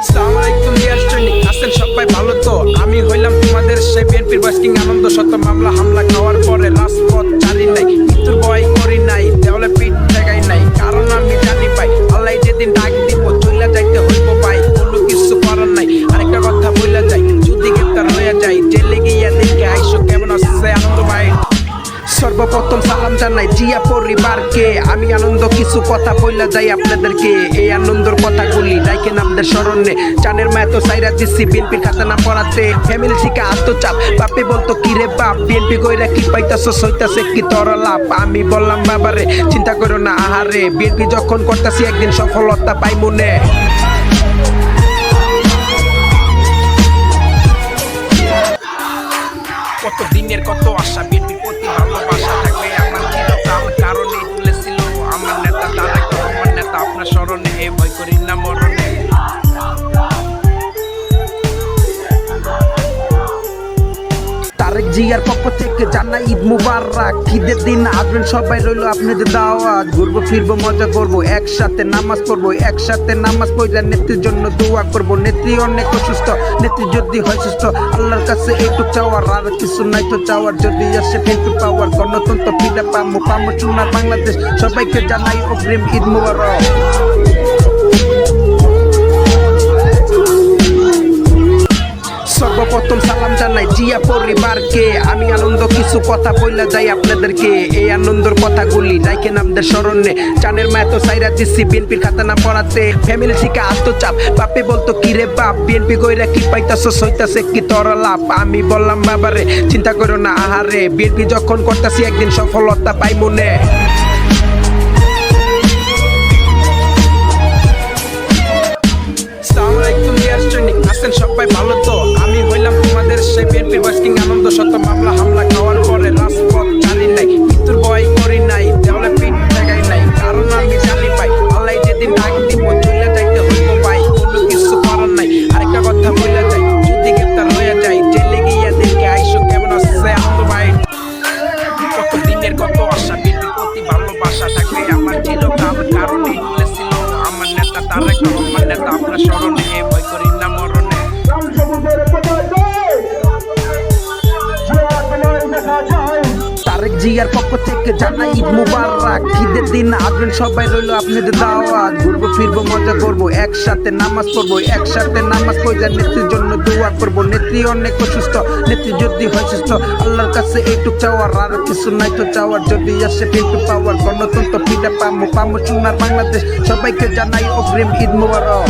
আসসালামু আলাইকুম dear student, আছেন সবাই ভালো তো? আমি হইলাম তোমাদের সেই বিএনপির বয়েস কিং আনন্দ। শত মামলা হামলা খাওয়ার পরে রাজপথ ছাড়ি নাই, মৃত্যুর ভয় করি নাই, দেওয়ালে পিঠ ঠেকাই নাই। কারণ আমি জানি ভাই, আল্লাহ যেদিন ডাক দিব চইলা যাইতে হইব ভাই, কোনো কিছু করার নাই। আরেকটা কথা বইলা যাই, যদি গ্রেপ্তার হইয়া যাই, জেলে গিয়া দেখে আইসো কেমন আছে আনন্দ ভাই। সর্বপ্রথম সালাম জানাই জিয়া পরিবারকে, আমি আনন্দ কিছু কথা বইলা যাই আপনাদেরকে। এই আনন্দর কথাগুলি রাইখেন আমাদের স্মরণে। জানের মায় তো সাইরা দিচ্ছি বিএনপির খাতা নাম পড়াতে। ফ্যামিলি থেকে আত্মচাপ, বাপে বলতো কি রে বাপ, বিএনপি কইরা কি পাইতাছো, সইতাছে কি তোর লাভ। আমি বললাম বাবারে চিন্তা করো না আহারে, বিএনপি যখন করতাছি একদিন সফলতা পাই মনে। কত দিনের কত আশা, বিএনপির প্রতি ভালোবাসা থাকবে আমার চিরকাল। কারণ এই তুলেছিল আমার নেতা তারেক রহমান নেতা, আপনার স্মরণে এ ভয় করি না মরণে। তারেক জিয়ার পক্ষ থেকে জানাই ঈদ মুবারক। ঈদের দিন আসবেন সবাই, রইল আপনাদের দাওয়াত। ঘুরবো ফিরবো মজা করবো, একসাথে নামাজ পড়বো, একসাথে নামাজ পড়লে নেত্রীর জন্য দোয়া করবো। নেত্রী অনেক অসুস্থ, নেত্রী যদি হয় সুস্থ, আল্লাহর কাছে একটু চাওয়ার, আর কিছু নাই তো চাওয়ার। যদি আসে ফেলতে পাওয়ার, গণতন্ত্র ফিরে পামো পামো সোনার বাংলাদেশ। সবাইকে জানাই অগ্রিম ঈদ মুবারক। সর্বপ্রথম সালাম জানাই জিয়া পরিবারকে, আমি আনন্দ কিছু কথা বইলা যাই আপনাদেরকে। এই আনন্দর কথাগুলি রাইখেন আমাদের স্মরণে। জানের মায় তো সাইরা দিচ্ছি বিএনপির খাতা নাম পড়াতে। ফ্যামিলি থেকে আত্মচাপ, বাপে বলতো কি রে বাপ, বিএনপি কইরা কি পাইতাছো, সইতাছে কি তোর লাভ। আমি বললাম বাবারে চিন্তা করো না আহারে, বিএনপি যখন করতাছি একদিন সফলতা পাই মনে। আসসালামু আলাইকুম ডিয়ার স্টুডেন্ট, আছেন সবাই ভালো তো? আমি হইলাম তোমাদের সেই বিএনপির বয়েস কিং আনন্দ। শত মামলা হামলা খাওয়ার পরে রাজপথ ছাড়ি নাই, মৃত্যুর ভয় করি নাই, দেওয়ালে পিঠ ঠেকাই নাই। কারণ আমি জানি ভাই, আল্লাহ যেদিন ডাক দিব চইলা যাইতে হইব ভাই, কোনো কিছু করার নাই। আরেকটা কথা বইলা যাই, যদি গ্রেপ্তার হইয়া যাই, জেলে গিয়া দেখে আইসো কেমন আছে আনন্দ ভাই। কত দিনের কত আশা, বিএনপির প্রতি ভালোবাসা থাকবে আমার চিরকাল। কারণ এই তুলেছিল আমার নেতা তারেক রহমান নেতা, আপনার স্মরণে এ ভয় করি না মরণে। তারেক জিয়ার পক্ষ থেকে জানাই ঈদ মুবারক। ঈদের দিন আসবেন সবাই, রইল আপনাদের দাওয়াত। ঘুরবো ফিরবো মজা করবো, একসাথে নামাজ পড়বো, একসাথে নামাজ পড়লে নেত্রীর জন্য দোয়া করবো। নেত্রী অনেক অসুস্থ, নেত্রী যদি হয় সুস্থ, আল্লাহর কাছে একটু চাওয়ার, আর কিছু নাই তো চাওয়ার। যদি আসে ফেলতে পাওয়ার, গণতন্ত্র ফিরে পামো পামো সোনার বাংলাদেশ। সবাইকে জানাই অগ্রিম ঈদ মুবারক।